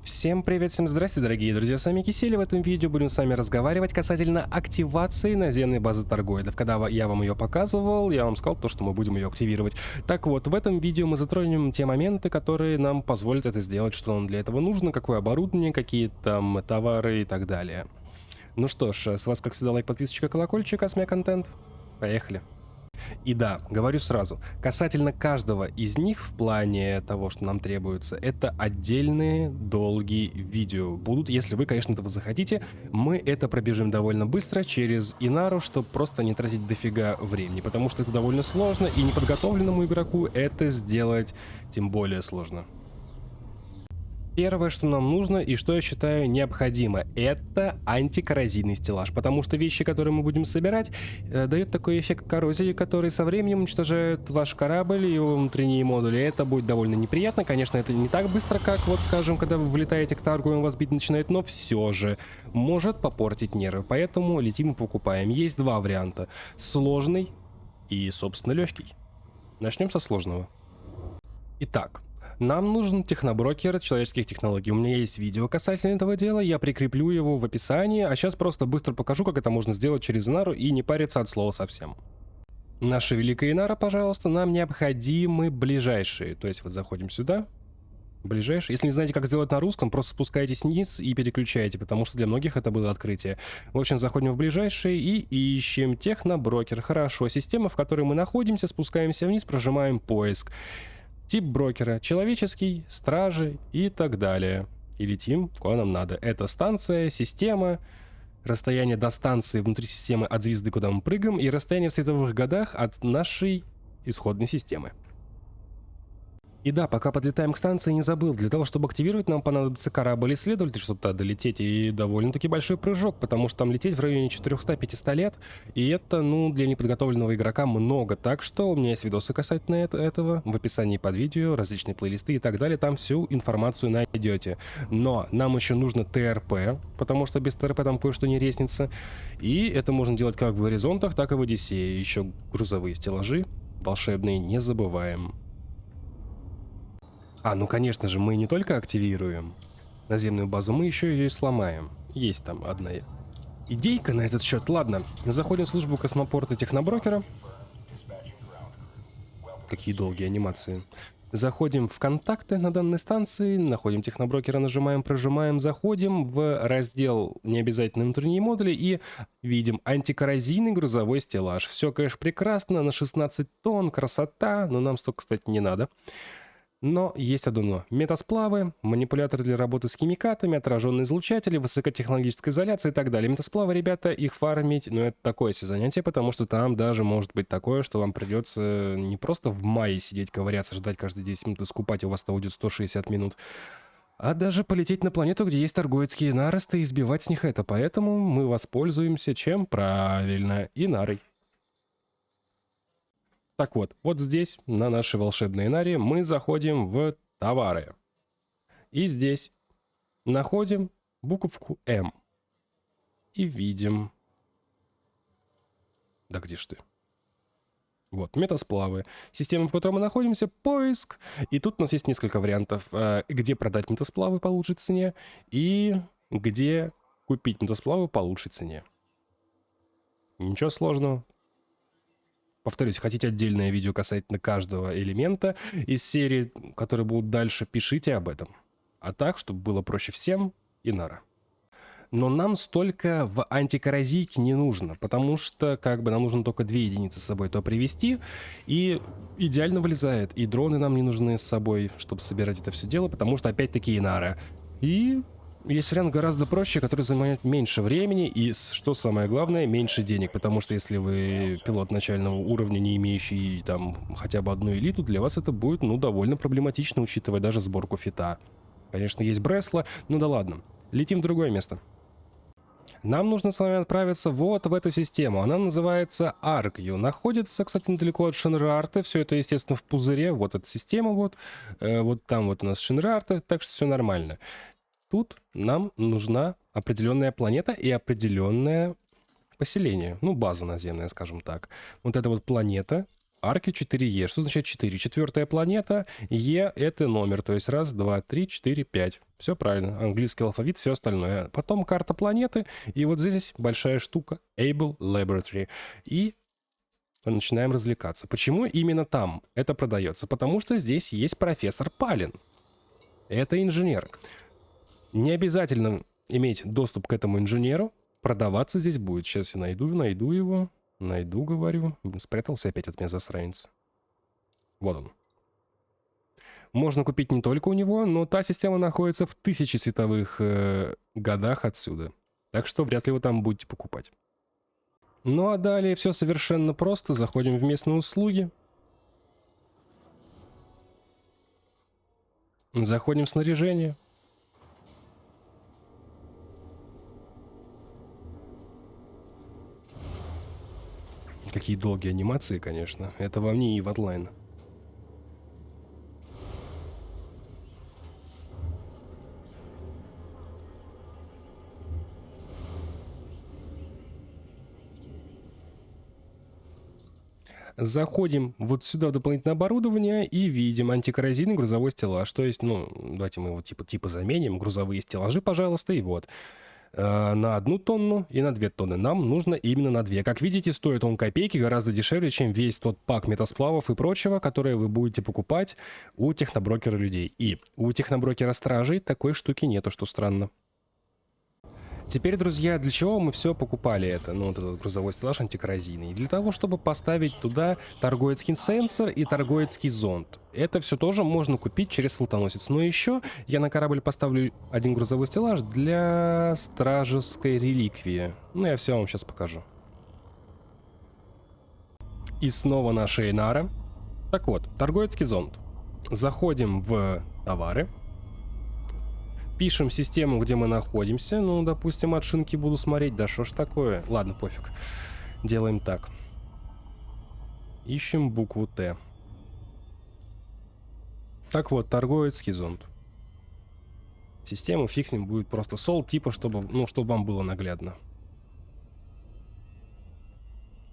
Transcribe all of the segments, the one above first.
Всем привет, всем здрасте, дорогие друзья, с вами Кисель. В этом видео будем с вами разговаривать касательно активации наземной базы торгоидов. Когда я вам ее показывал, я вам сказал то, что мы будем ее активировать. Так вот, в этом видео мы затронем те моменты, которые нам позволят это сделать, что нам для этого нужно, какое оборудование, какие там товары и так далее. Ну что ж, с вас, как всегда, лайк, подписочка, колокольчик, Асмия Контент. Поехали. И да, говорю сразу, касательно каждого из них в плане того, что нам требуется, это отдельные долгие видео будут, если вы, конечно, этого захотите. Мы это пробежим довольно быстро через Инару, чтобы просто не тратить дофига времени, потому что это довольно сложно, и неподготовленному игроку это сделать тем более сложно. Первое, что нам нужно и что я считаю необходимо, это антикоррозийный стеллаж, потому что вещи, которые мы будем собирать, дают такой эффект коррозии, который со временем уничтожает ваш корабль и его внутренние модули. Это будет довольно неприятно, конечно, это не так быстро, как вот, скажем, когда вы влетаете к таргу и он вас бить начинает, но все же может попортить нервы, поэтому летим и покупаем. Есть два варианта: сложный и, собственно, легкий. Начнем со сложного. Итак, нам нужен техноброкер человеческих технологий. У меня есть видео касательно этого дела, я прикреплю его в описании, а сейчас просто быстро покажу, как это можно сделать через Инару и не париться от слова совсем. Наша великая Инара, пожалуйста, нам необходимы ближайшие. То есть вот заходим сюда, ближайшие. Если не знаете, как сделать на русском, просто спускайтесь вниз и переключайте, потому что для многих это было открытие. В общем, заходим в ближайшие и ищем техноброкер. Хорошо, система, в которой мы находимся, спускаемся вниз, прожимаем поиск. Тип брокера: человеческий, стражи и так далее. И летим куда нам надо. Это станция, система, расстояние до станции внутри системы от звезды, куда мы прыгаем, и расстояние в световых годах от нашей исходной системы. И да, пока подлетаем к станции, не забыл, для того, чтобы активировать, нам понадобится корабль-исследователь, чтобы туда долететь, и довольно-таки большой прыжок, потому что там лететь в районе 400-500 лет, и это, ну, для неподготовленного игрока много, так что у меня есть видосы касательно этого, в описании под видео, различные плейлисты и так далее, там всю информацию найдете. Но нам еще нужно ТРП, потому что без ТРП там кое-что не резнится, и это можно делать как в горизонтах, так и в Одиссее. Еще грузовые стеллажи волшебные не забываем. Ну конечно же, мы не только активируем наземную базу, мы еще ее и сломаем. Есть там одна идейка на этот счет. Ладно, заходим в службу космопорта техноброкера. Какие долгие анимации. Заходим в контакты на данной станции, находим техноброкера, нажимаем, прожимаем, заходим в раздел «Необязательные внутренние модули» и видим антикоррозийный грузовой стеллаж. Все, конечно, прекрасно, на 16 тонн, красота, но нам столько, кстати, не надо. Но есть одно но. Метасплавы, манипуляторы для работы с химикатами, отраженные излучатели, высокотехнологическая изоляция и так далее. Метасплавы, ребята, их фармить, ну это такое себе занятие, потому что там даже может быть такое, что вам придется не просто в мае сидеть, ковыряться, ждать каждые 10 минут и скупать, у вас-то уйдет 160 минут, а даже полететь на планету, где есть торгоидские наросты, и сбивать с них это. Поэтому мы воспользуемся чем? Правильно, Инарой. Так вот, вот здесь, на нашей волшебной Инаре, мы заходим в товары. И здесь находим буковку М. И видим... Да где ж ты? Вот, метасплавы. Система, в которой мы находимся, поиск. И тут у нас есть несколько вариантов, где продать метасплавы по лучшей цене и где купить метасплавы по лучшей цене. Ничего сложного. Повторюсь, хотите отдельное видео касательно каждого элемента из серии, которые будут дальше, пишите об этом. А так, чтобы было проще всем, Инара. Но нам столько в антикоррозийке не нужно, потому что как бы нам нужно только 2 единицы с собой то привезти, и идеально вылезает. И дроны нам не нужны с собой, чтобы собирать это все дело, потому что опять-таки Инара. И... есть вариант гораздо проще, который занимает меньше времени и, что самое главное, меньше денег, потому что если вы пилот начального уровня, не имеющий там хотя бы одну элиту, для вас это будет, ну, довольно проблематично, учитывая даже сборку фита. Конечно, есть Бресла, ну да ладно. Летим в другое место. Нам нужно с вами отправиться вот в эту систему. Она называется Аркью. Находится, кстати, недалеко от Шинрарта. Все это, естественно, в пузыре. Вот эта система вот. Вот там вот у нас Шинрарта, так что все нормально. Тут нам нужна определенная планета и определенное поселение. Ну, база наземная, скажем так. Вот эта вот планета Арки 4Е. Что значит 4? Четвертая планета. Е — это номер. То есть раз, два, три, четыре, пять. Все правильно. Английский алфавит, все остальное. Потом карта планеты. И вот здесь большая штука. Able Laboratory. И начинаем развлекаться. Почему именно там это продается? Потому что здесь есть профессор Палин. Это инженер. Не обязательно иметь доступ к этому инженеру. Продаваться здесь будет. Сейчас я найду его. Найду, говорю. Спрятался опять от меня засранец. Вот он. Можно купить не только у него, но та система находится в 1000 световых годах отсюда. Так что вряд ли вы там будете покупать. Ну а далее все совершенно просто. Заходим в местные услуги. Заходим в снаряжение. Какие долгие анимации, конечно. Это вам не EVE Online. Заходим вот сюда в дополнительное оборудование и видим антикоррозийный грузовой стеллаж. То есть, ну, давайте мы его типа заменим. Грузовые стеллажи, пожалуйста, и вот. На 1 тонну и на 2 тонны. Нам нужно именно на 2. Как видите, стоит он копейки, гораздо дешевле, чем весь тот пак метасплавов и прочего, которые вы будете покупать у техноброкера людей. И у техноброкера стражей такой штуки нету, что странно. Теперь, друзья, для чего мы все покупали это? Ну, вот этот грузовой стеллаж антикоррозийный. Для того, чтобы поставить туда торговецкий сенсор и торговецкий зонд. Это все тоже можно купить через флотоносец. Но еще я на корабль поставлю один грузовой стеллаж для стражеской реликвии. Ну, я все вам сейчас покажу. И снова наша Эйнара. Так вот, торговецкий зонд. Заходим в товары. Пишем систему, где мы находимся. Ну, допустим, от шинки буду смотреть. Да что ж такое? Ладно, пофиг. Делаем так. Ищем букву Т. Так вот, торговецкий зонд. Систему фиксим будет просто сол, типа, чтобы, ну, чтобы вам было наглядно.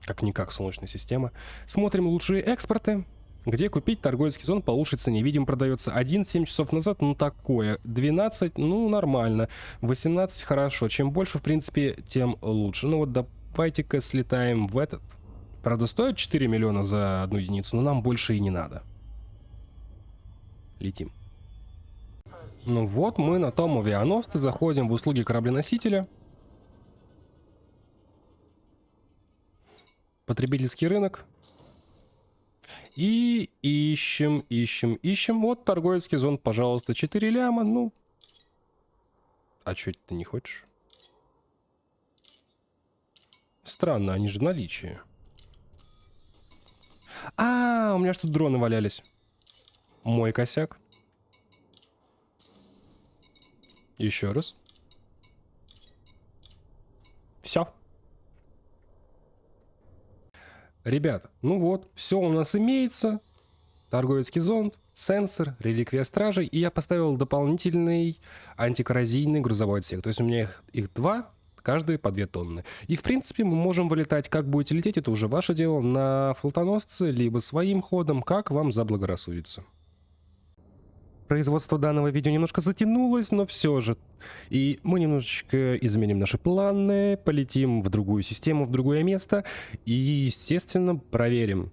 Как-никак солнечная система. Смотрим лучшие экспорты. Где купить торговецкий зонд по лучшей цене? Видим, продается 1 7 часов назад, ну такое. 12, ну нормально. 18 хорошо. Чем больше, в принципе, тем лучше. Ну вот давайте-ка слетаем в этот. Правда, стоит 4 миллиона за 1 единицу, но нам больше и не надо. Летим. Ну вот, мы на том авианосце заходим в услуги корабленосителя. Потребительский рынок. И ищем. Вот торговецкий зонд, пожалуйста, 4 ляма. Ну, а чё ты не хочешь? Странно, они же в наличии. У меня что-то дроны валялись. Мой косяк. Еще раз. Все. Ребята, ну вот, все у нас имеется. Торговецкий зонд, сенсор, реликвия стражей. И я поставил дополнительный антикоррозийный грузовой отсек. То есть у меня их 2, каждый по 2 тонны. И в принципе мы можем вылетать. Как будете лететь, это уже ваше дело. На флотоносце, либо своим ходом, как вам заблагорассудится. Производство данного видео немножко затянулось, но все же. И мы немножечко изменим наши планы, полетим в другую систему, в другое место. И, естественно, проверим,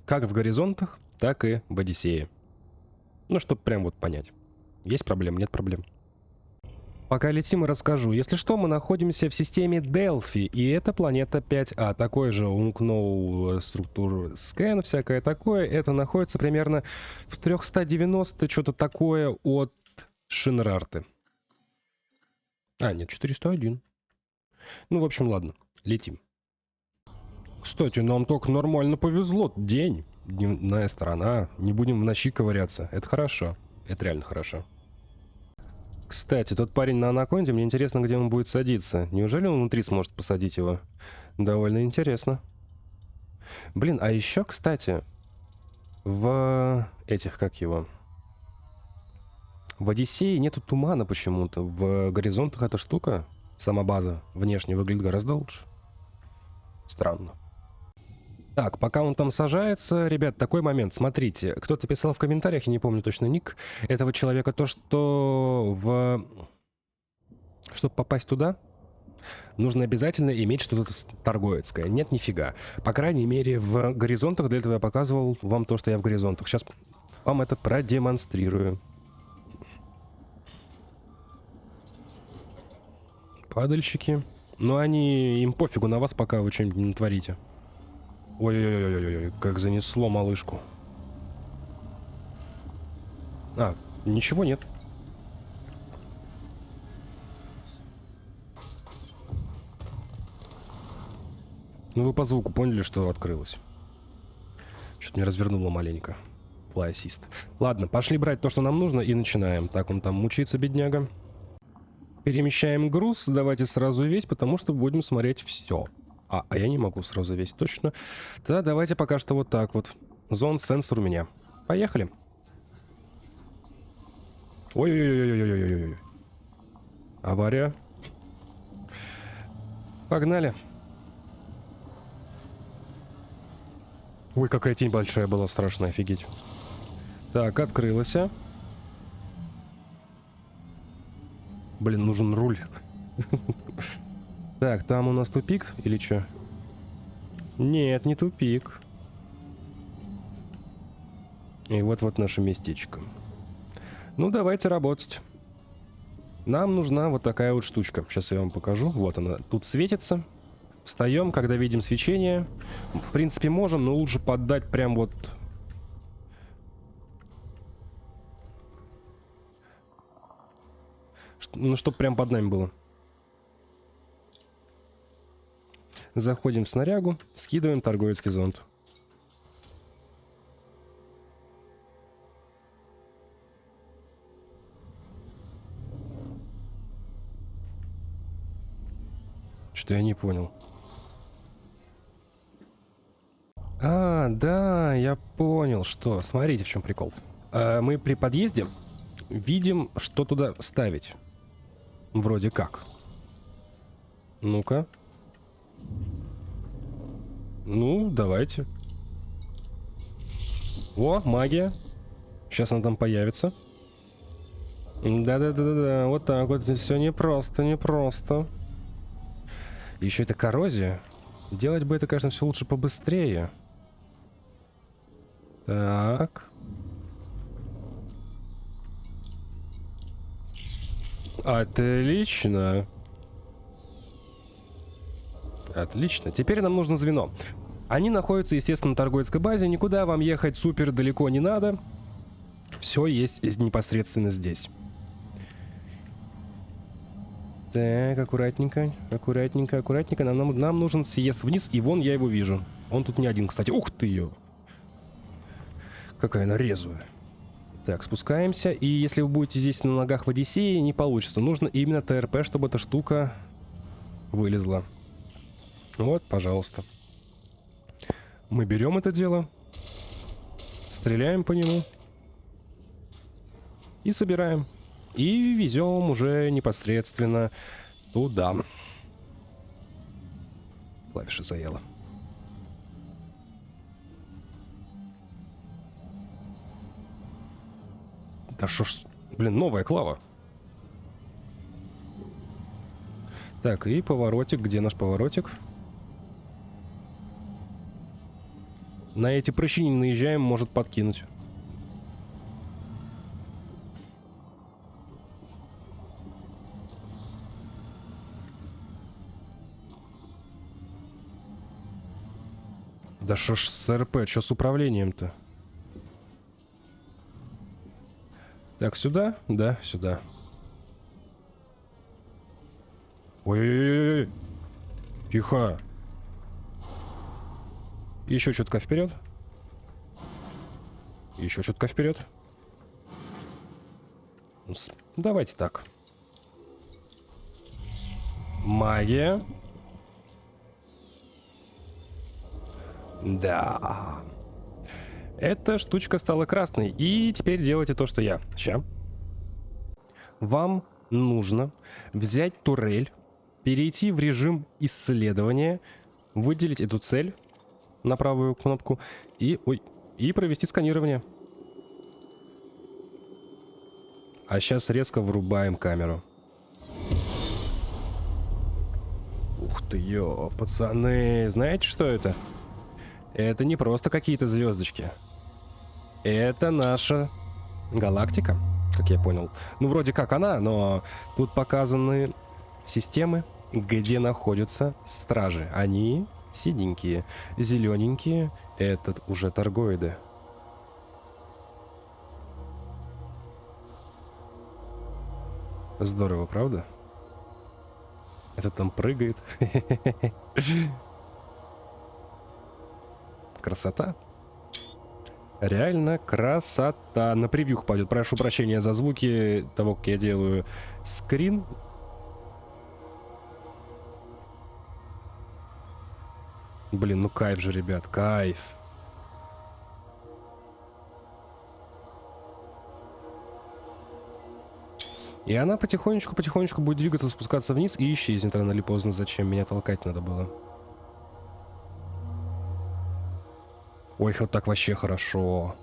как в горизонтах, так и в Одиссее. Ну, чтобы прям вот понять. Есть проблемы, нет проблем. Пока летим и расскажу. Если что, мы находимся в системе Delphi, и это планета 5А. Такой же Unknown структур Scan, всякое такое. Это находится примерно в 390, что-то такое от Шинрарты. Нет, 401. Ну, в общем, ладно, летим. Кстати, нам только нормально повезло. День, дневная сторона. Не будем в ночи ковыряться. Это хорошо. Это реально хорошо. Кстати, тот парень на Анаконде, мне интересно, где он будет садиться. Неужели он внутри сможет посадить его? Довольно интересно. Блин, а еще, кстати, в этих, как его? В Одиссее нету тумана почему-то. В горизонтах эта штука, сама база, внешне выглядит гораздо лучше. Странно. Так, пока он там сажается, ребят, такой момент, смотрите. Кто-то писал в комментариях, я не помню точно ник этого человека, то, что чтобы попасть туда, нужно обязательно иметь что-то торговецкое. Нет, нифига. По крайней мере, в горизонтах, для этого я показывал вам то, что я в горизонтах. Сейчас вам это продемонстрирую. Падальщики. Но им пофигу на вас, пока вы что-нибудь не натворите. Ой-ой-ой-ой-ой, как занесло малышку. А, ничего нет. Ну вы по звуку поняли, что открылось. Что-то меня развернуло маленько. Fly assist. Ладно, пошли брать то, что нам нужно, и начинаем. Так, он там мучается, бедняга. Перемещаем груз, давайте сразу весь, потому что будем смотреть все. А я не могу сразу весь, точно. Да, давайте пока что вот так вот. Зон-сенсор у меня. Поехали. Ой-ой-ой-ой-ой-ой-ой. Авария. Погнали. Ой, какая тень большая была, страшно, офигеть. Так, открылась. Блин, нужен руль. Так, там у нас тупик или что? Нет, не тупик. И вот наше местечко. Ну, давайте работать. Нам нужна вот такая вот штучка. Сейчас я вам покажу. Вот она. Тут светится. Встаем, когда видим свечение. В принципе, можем, но лучше поддать прям вот... Ну, чтобы прям под нами было. Заходим в снарягу, скидываем торговецкий зонд. Что я не понял. А, да, я понял, что. Смотрите, в чем прикол. Мы при подъезде видим, что туда ставить. Вроде как. Ну-ка. Ну, давайте. О, магия. Сейчас она там появится. Да-да-да-да, вот так вот. Здесь все непросто, непросто. Еще это коррозия. Делать бы это, конечно, все лучше побыстрее. Так. Отлично. Отлично. Теперь нам нужно звено. Они находятся, естественно, на торговецкой базе. Никуда вам ехать супер далеко не надо. Все есть непосредственно здесь. Так, аккуратненько, аккуратненько, аккуратненько. Нам нужен съезд вниз, и вон я его вижу. Он тут не один, кстати. Ух ты ее! Какая она резвая. Так, спускаемся. И если вы будете здесь на ногах в Одиссее, не получится. Нужно именно ТРП, чтобы эта штука вылезла. Вот, пожалуйста. Мы берем это дело. Стреляем по нему. И собираем. И везем уже непосредственно туда. Клавиша заела. Да шо ж... Блин, новая клава. Так, и поворотик. Где наш поворотик? На эти прыщи не наезжаем, может подкинуть. Да шо ж с РП, что с управлением-то? Так, сюда? Да, сюда. Ой-ой-ой! Тихо! Еще чутка вперед. Еще чутка вперед. Давайте так. Магия. Да. Эта штучка стала красной. И теперь делайте то, что я. Ща. Вам нужно взять турель, перейти в режим исследования, выделить эту цель на правую кнопку и, и провести сканирование. А сейчас резко врубаем камеру. Ух ты, ё, пацаны, знаете, что это? Это не просто какие-то звездочки. Это наша галактика, как я понял. Ну, вроде как она, но тут показаны системы, где находятся стражи. Они синенькие, зелененькие. Это уже торгоиды. Здорово, правда? Этот там прыгает. Красота. Реально красота. На превьюх пойдет. Прошу прощения за звуки того, как я делаю скрин. Блин, ну кайф же, ребят, кайф. И она потихонечку будет двигаться, спускаться вниз и исчезнет рано или поздно. Зачем? Меня толкать надо было. Ой, вот так вообще хорошо.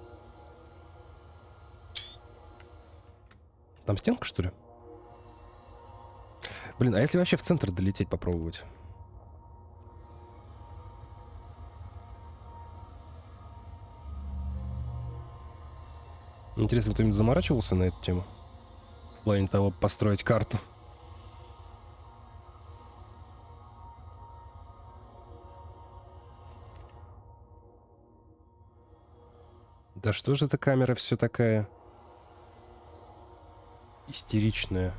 Там стенка, что ли? Блин, а если вообще в центр долететь попробовать? Интересно, кто-нибудь заморачивался на эту тему? В плане того, построить карту. Да что же эта камера все такая истеричная?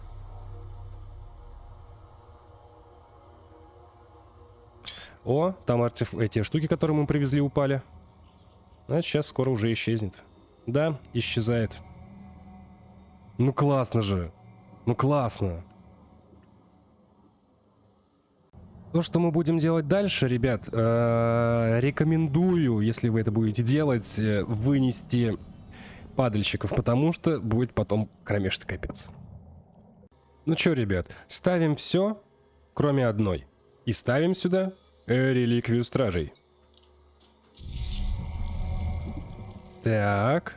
О, там эти штуки, которые мы привезли, упали. А сейчас скоро уже исчезнет. Да, исчезает. Ну классно же. Ну классно. То, что мы будем делать дальше, ребят, рекомендую, если вы это будете делать, вынести падальщиков, потому что будет потом кромешный капец. Ну чё, ребят, ставим все, кроме одной. И ставим сюда реликвию стражей. Так.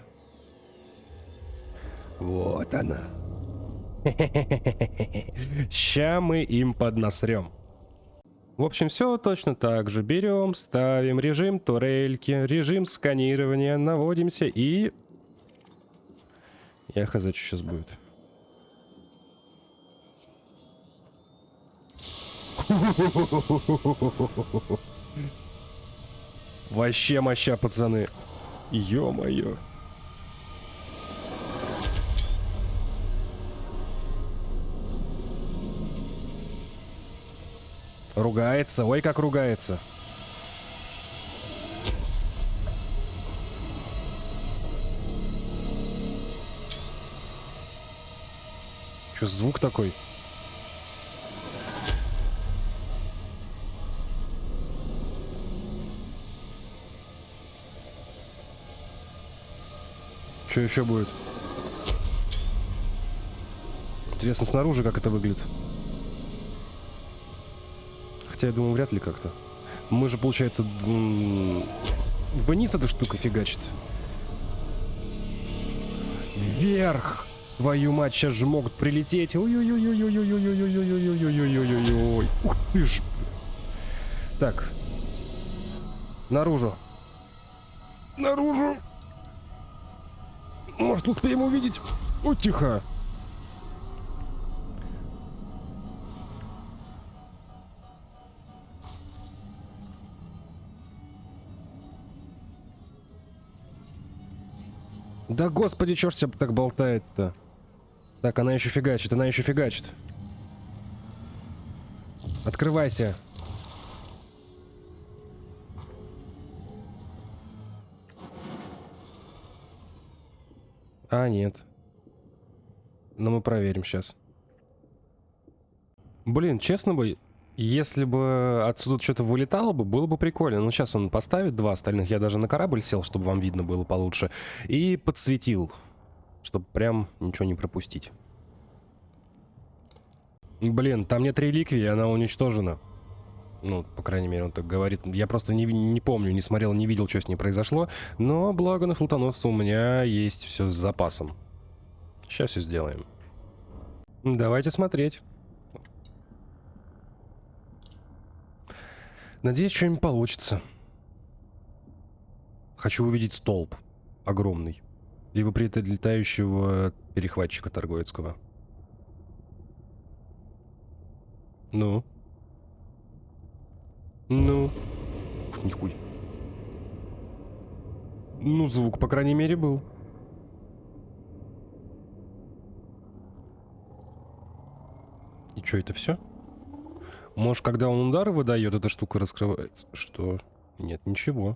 Вот она. Ща мы им поднасрем. В общем, все точно так же. Берем, ставим режим турельки, режим сканирования, наводимся и... Я хз, что сейчас будет. Вообще моща, пацаны. Ё-моё. Ругается, ой, как ругается. Чё, звук такой? Что еще будет? Интересно, снаружи как это выглядит. Хотя, я думаю, вряд ли как-то. Мы же, получается, вниз эта штука фигачит. Вверх! Твою мать, сейчас же могут прилететь. Ой-ой-ой-ой-ой-ой-ой-ой-ой-ой-ой-ой-ой-ой-ой-ой. Ух ты ж. Так. Наружу. Наружу. Может, успеем увидеть? Ой, тихо. Да господи, чё ж тебя так болтает-то? Так, она еще фигачит, она еще фигачит. Открывайся. А, нет. Но мы проверим сейчас. Блин, честно бы, если бы отсюда что-то вылетало бы, было бы прикольно. Но сейчас он поставит два остальных. Я даже на корабль сел, чтобы вам видно было получше. И подсветил, чтобы прям ничего не пропустить. Блин, там нет реликвии, она уничтожена. Ну, по крайней мере, он так говорит. Я просто не помню, не смотрел, не видел, что с ней произошло. Но благо на флотоносце у меня есть все с запасом. Сейчас все сделаем. Давайте смотреть. Надеюсь, что-нибудь получится. Хочу увидеть столб. Огромный. Либо прилетающего перехватчика торговецкого. Ну? Ну? Ух, нихуй. Ну, звук, по крайней мере, был. И что, это все? Может, когда он удары выдает, эта штука раскрывается? Что? Нет, ничего.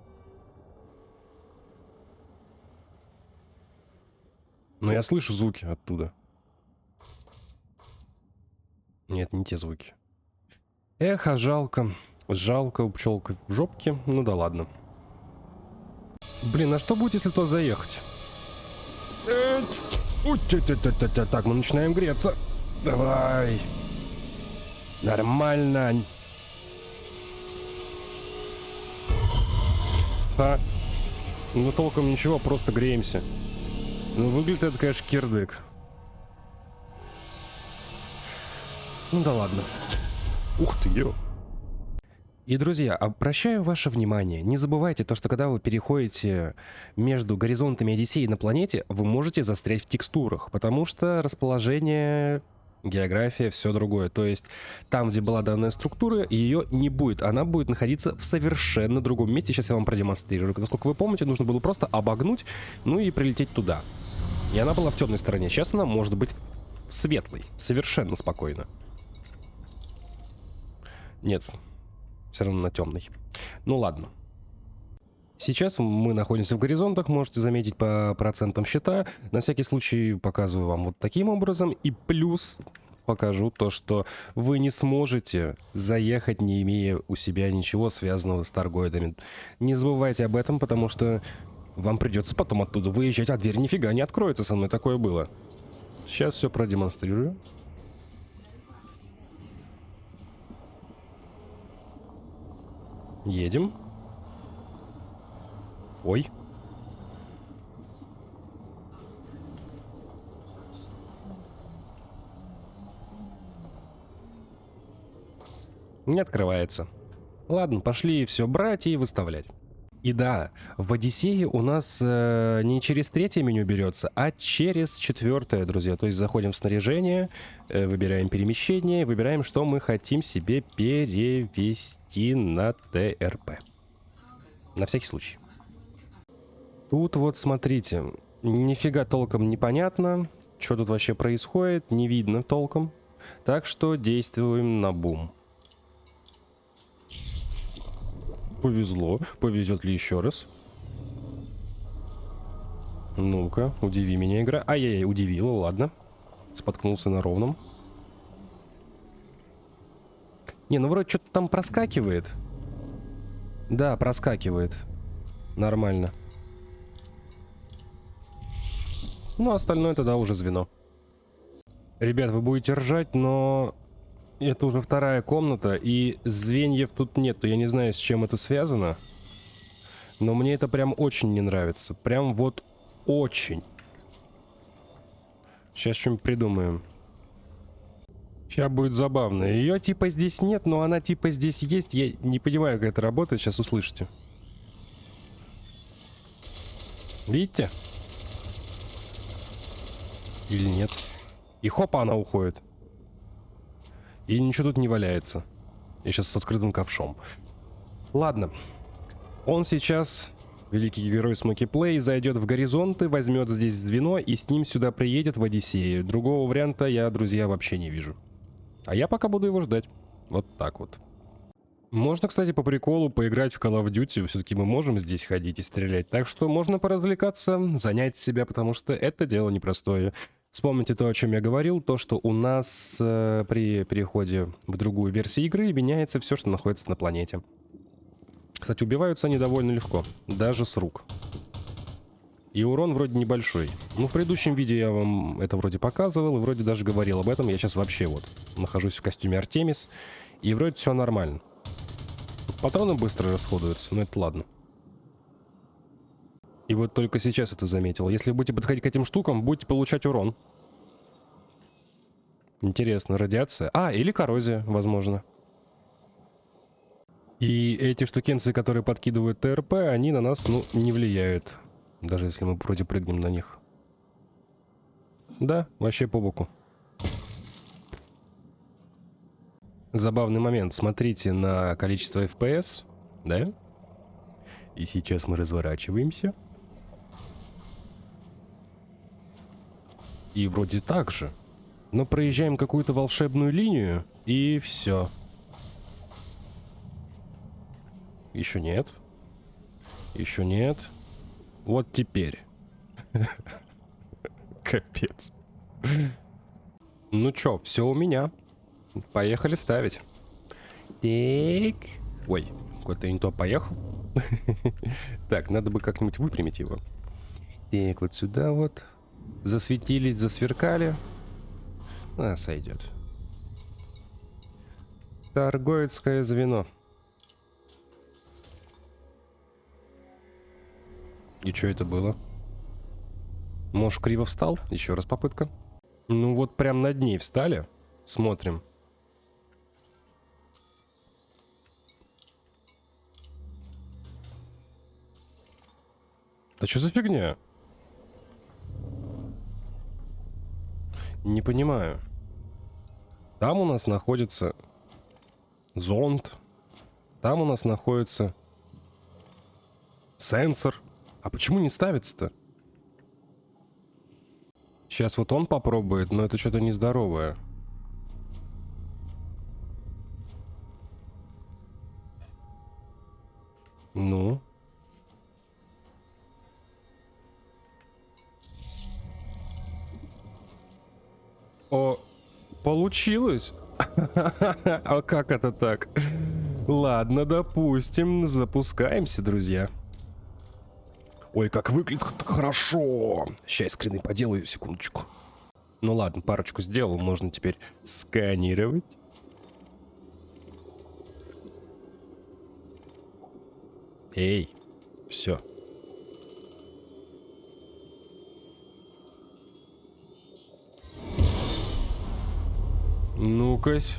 Но я слышу звуки оттуда. Нет, не те звуки. Эх, а жалко. Жалко, у пчелка в жопке. Ну да ладно. Блин, а что будет, если то заехать? Так, мы начинаем греться. Давай. Нормально. Ну толком ничего, просто греемся. Ну выглядит это, конечно, кирдык. Ну да ладно. Ух ты, ё. И, друзья, обращаю ваше внимание, не забывайте то, что когда вы переходите между горизонтами Одиссеи на планете, вы можете застрять в текстурах, потому что расположение, география, все другое. То есть там, где была данная структура, ее не будет, она будет находиться в совершенно другом месте. Сейчас я вам продемонстрирую. Насколько вы помните, нужно было просто обогнуть, ну и прилететь туда. И она была в темной стороне. Сейчас она может быть в светлой, совершенно спокойно. Нет. Все равно на темный. Ну ладно. Сейчас мы находимся в горизонтах, можете заметить по процентам счета. На всякий случай показываю вам вот таким образом. И плюс покажу то, что вы не сможете заехать, не имея у себя ничего связанного с торгоидами. Не забывайте об этом, потому что вам придется потом оттуда выезжать, а дверь нифига не откроется. Со мной такое было. Сейчас все продемонстрирую. Едем. Ой. Не открывается. Ладно, пошли все брать и выставлять. И да, в Одиссее у нас не через третье меню берется, а через четвертое, друзья. То есть заходим в снаряжение, выбираем перемещение, выбираем, что мы хотим себе перевести на ТРП. На всякий случай. Тут вот смотрите, нифига толком непонятно, что тут вообще происходит, не видно толком. Так что действуем на бум. Повезло. Повезет ли еще раз? Ну-ка, удиви меня, игра. Ай-яй-яй, удивила, ладно. Споткнулся на ровном. Не, ну вроде что-то там проскакивает. Да, проскакивает. Нормально. Ну, остальное тогда уже звено. Ребят, вы будете ржать, но... Это уже вторая комната, и звеньев тут нету. Я не знаю, с чем это связано. Но мне это прям очень не нравится. Прям вот очень. Сейчас что-нибудь придумаем. Сейчас будет забавно. Ее типа здесь нет, но она типа здесь есть. Я не понимаю, как это работает. Сейчас услышите. Видите? Или нет? И хопа, она уходит. И ничего тут не валяется. Я сейчас с открытым ковшом. Ладно. Он сейчас, великий герой Смоки Плей, зайдет в горизонты, возьмет здесь звено и с ним сюда приедет в Одиссею. Другого варианта я, друзья, вообще не вижу. А я пока буду его ждать. Вот так вот. Можно, кстати, по приколу поиграть в Call of Duty. Все-таки мы можем здесь ходить и стрелять. Так что можно поразвлекаться, занять себя, потому что это дело непростое. Вспомните то, о чем я говорил, то, что у нас при переходе в другую версию игры меняется все, что находится на планете. Кстати, убиваются они довольно легко, даже с рук. И урон вроде небольшой. Ну, в предыдущем видео я вам это вроде показывал, и вроде даже говорил об этом. Я сейчас вообще вот нахожусь в костюме Артемис, и вроде все нормально. Патроны быстро расходуются, но это ладно. И вот только сейчас это заметил. Если будете подходить к этим штукам, будете получать урон. Интересно, радиация? А, или коррозия, возможно. И эти штукенцы, которые подкидывают ТРП, они на нас, ну, не влияют. Даже если мы вроде прыгнем на них. Да, вообще по боку. Забавный момент. Смотрите на количество FPS, да? И сейчас мы разворачиваемся. И вроде так же. Но проезжаем какую-то волшебную линию, и все. Еще нет. Еще нет. Вот теперь. Капец. Ну чё, все у меня. Поехали ставить. Так. Ой, куда-то я не то поехал. Так, надо бы как-нибудь выпрямить его. Так, вот сюда вот. Засветились, засверкали. А, сойдет. Торговецкое звено. И что это было? Может, криво встал? Еще раз попытка. Ну вот прям над ней встали. Смотрим. Да что за фигня? Не понимаю. Там у нас находится зонд. Там у нас находится сенсор. А почему не ставится-то? Сейчас вот он попробует, но это что-то нездоровое. Ну? О, получилось? А как это так? Ладно, допустим. Запускаемся, друзья. Ой, как выглядит хорошо. Сейчас скрины поделаю, секундочку. Ну ладно, парочку сделал. Можно теперь сканировать. Эй, все. Ну-кась.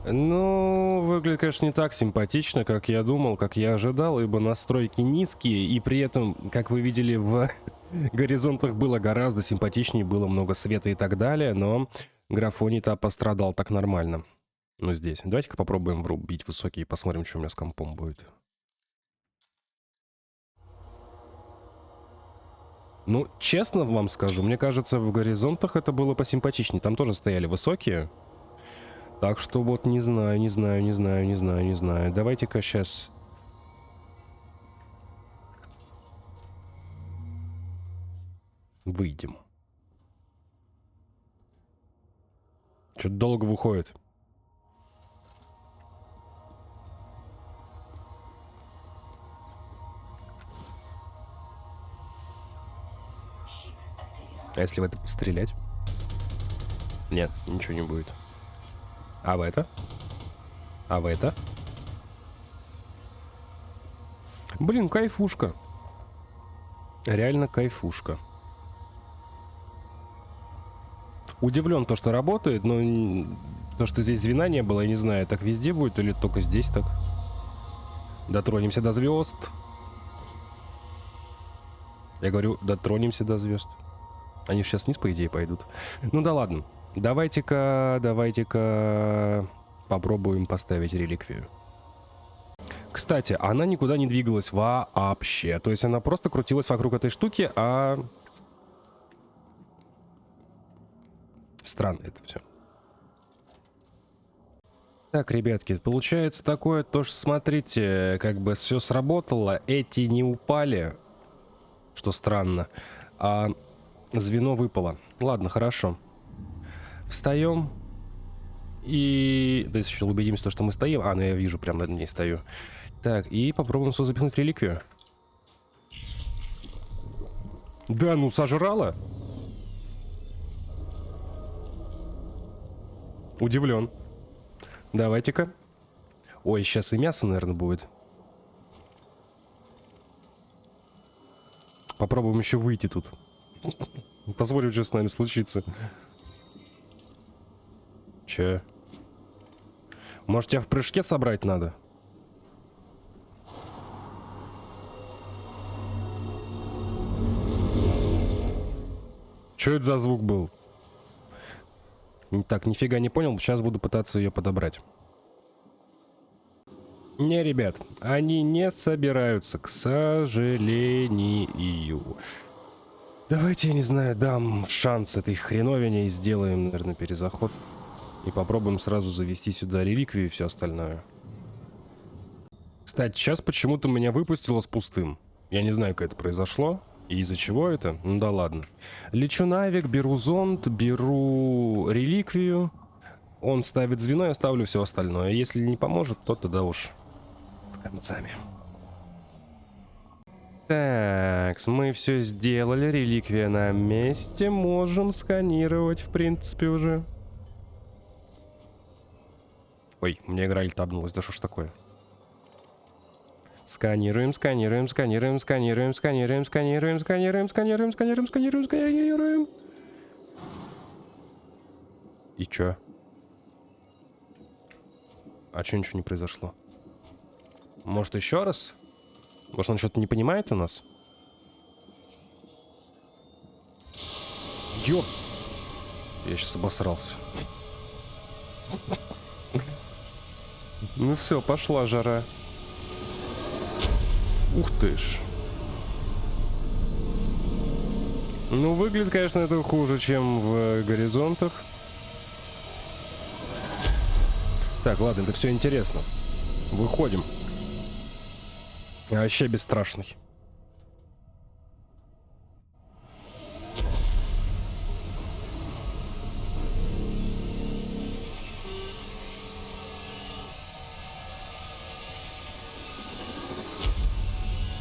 Ну, выглядит, конечно, не так симпатично, как я думал, как я ожидал, ибо настройки низкие, и при этом, как вы видели, в горизонтах было гораздо симпатичнее, было много света и так далее, но графоний-то пострадал так нормально. Ну, здесь. Давайте-ка попробуем врубить высокий и посмотрим, что у меня с компом будет. Ну, честно вам скажу, мне кажется, в горизонтах это было посимпатичнее. Там тоже стояли высокие. Так что вот не знаю. Давайте-ка сейчас... выйдем. Что-то долго выходит. А если в это пострелять? Нет, ничего не будет. А в это? А в это? Блин, кайфушка. Реально кайфушка. Удивлен то, что работает, но то, что здесь звена не было, я не знаю, так везде будет или только здесь так. Дотронемся до звезд. Я говорю, дотронемся до звезд. Они сейчас вниз, по идее, пойдут. Ну да ладно. Давайте-ка попробуем поставить реликвию. Кстати, она никуда не двигалась вообще. То есть она просто крутилась вокруг этой штуки, а... Странно это все. Так, ребятки, получается такое, то что, смотрите, как бы все сработало, эти не упали, что странно, а звено выпало. Ладно, хорошо. Встаем. И... Да, еще убедимся, что мы стоим. А, ну я вижу, прям над ней стою. Так, и попробуем сюда запихнуть реликвию. Да, ну сожрала. Удивлен. Давайте-ка. Ой, сейчас и мясо, наверное, будет. Попробуем еще выйти тут. Посмотрим, что с нами случится. Че? Может, тебя в прыжке собрать надо? Что это за звук был? Так, нифига не понял. Сейчас буду пытаться ее подобрать. Не, ребят, они не собираются, к сожалению. Давайте, я не знаю, дам шанс этой хреновине и сделаем, наверное, перезаход. И попробуем сразу завести сюда реликвию и все остальное. Кстати, сейчас почему-то меня выпустило с пустым. Я не знаю, как это произошло. И из-за чего это? Ну да ладно. Лечу навик, беру зонд, беру реликвию. Он ставит звено, я ставлю все остальное. Если не поможет, то тогда уж с концами. Так, мы все сделали. Реликвия на месте. Можем сканировать, в принципе, уже. Ой, мне игра альтабнулась. Да что ж такое? Сканируем, сканируем, сканируем, сканируем, сканируем, сканируем, сканируем, сканируем, сканируем, сканируем, сканируем. И чё? А чё ничего не произошло? Может, еще раз? Может, он что-то не понимает у нас? Ёп! Я сейчас обосрался. Ну все, пошла жара. Ух ты ж. Ну, выглядит, конечно, это хуже, чем в горизонтах. Так, ладно, это все интересно. Выходим. Вообще бесстрашный.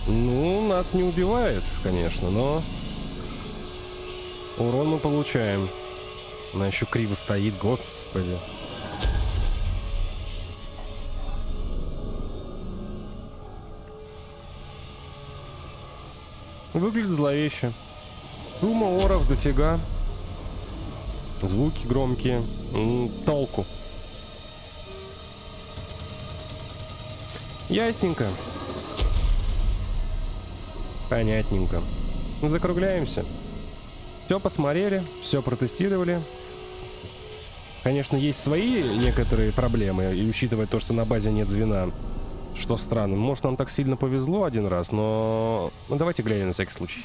Ну, нас не убивает, конечно, но урон мы получаем. Она еще криво стоит, господи. Выглядит зловеще. Шума, оров дофига. Звуки громкие. Толку. Ясненько. Понятненько. Закругляемся. Все посмотрели, все протестировали. Конечно, есть свои некоторые проблемы, и учитывая то, что на базе нет звена, что странно. Может, нам так сильно повезло один раз, но... Ну, давайте глянем на всякий случай.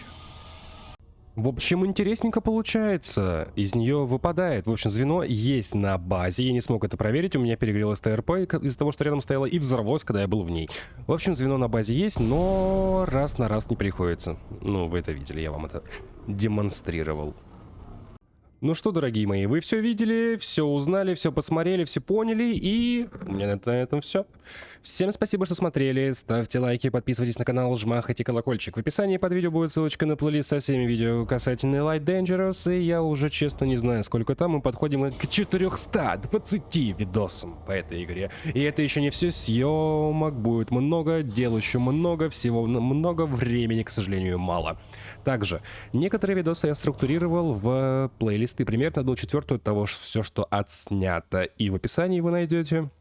В общем, интересненько получается. Из нее выпадает. В общем, звено есть на базе. Я не смог это проверить. У меня перегрелась ТРП из-за того, что рядом стояла, и взорвалось, когда я был в ней. В общем, звено на базе есть, но раз на раз не приходится. Ну, вы это видели, я вам это демонстрировал. Ну что, дорогие мои, вы все видели, все узнали, все посмотрели, все поняли, и у меня на этом все. Всем спасибо, что смотрели, ставьте лайки, подписывайтесь на канал, жмахайте колокольчик. В описании под видео будет ссылочка на плейлист со всеми видео касательно Light Dangerous, и я уже честно не знаю, сколько там, мы подходим к 420 видосам по этой игре. И это еще не все, съемок будет много, дел еще много, всего много, времени, к сожалению, мало. Также, некоторые видосы я структурировал в плейлисты, примерно 1/4 от того, все, что отснято. И в описании вы найдете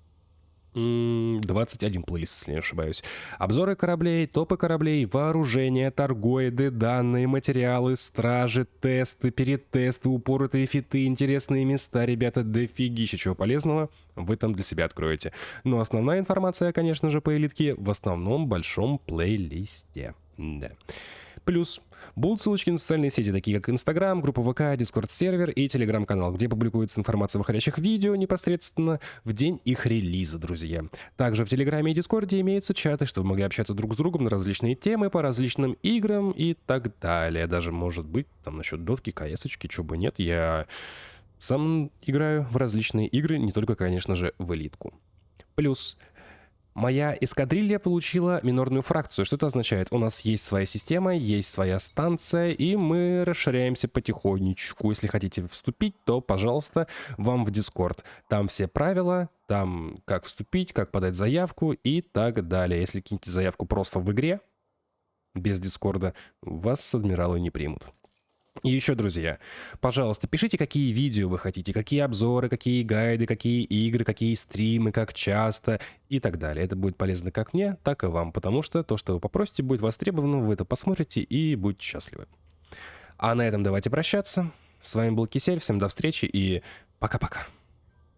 21 плейлист, если не ошибаюсь. Обзоры кораблей, топы кораблей, вооружение, торгоиды, данные, материалы, стражи, тесты, перетесты, упоротые фиты, интересные места. Ребята, дофигища чего полезного вы там для себя откроете. Но основная информация, конечно же, по элитке в основном большом плейлисте. Да. Плюс будут ссылочки на социальные сети, такие как Инстаграм, группа ВК, Дискорд-сервер и Телеграм-канал, где публикуется информация о выходящих видео непосредственно в день их релиза, друзья. Также в Телеграме и Дискорде имеются чаты, чтобы вы могли общаться друг с другом на различные темы, по различным играм и так далее. Даже, может быть, там насчет дотки, КС-очки, чего бы нет. Я сам играю в различные игры, не только, конечно же, в элитку. Плюс... Моя эскадрилья получила минорную фракцию. Что это означает? У нас есть своя система, есть своя станция, и мы расширяемся потихонечку. Если хотите вступить, то, пожалуйста, вам в Discord. Там все правила, там как вступить, как подать заявку и так далее. Если кинете заявку просто в игре, без Дискорда, вас адмиралы не примут. И еще, друзья, пожалуйста, пишите, какие видео вы хотите, какие обзоры, какие гайды, какие игры, какие стримы, как часто и так далее. Это будет полезно как мне, так и вам, потому что то, что вы попросите, будет востребовано, вы это посмотрите и будете счастливы. А на этом давайте прощаться. С вами был Кисель, всем до встречи и пока-пока.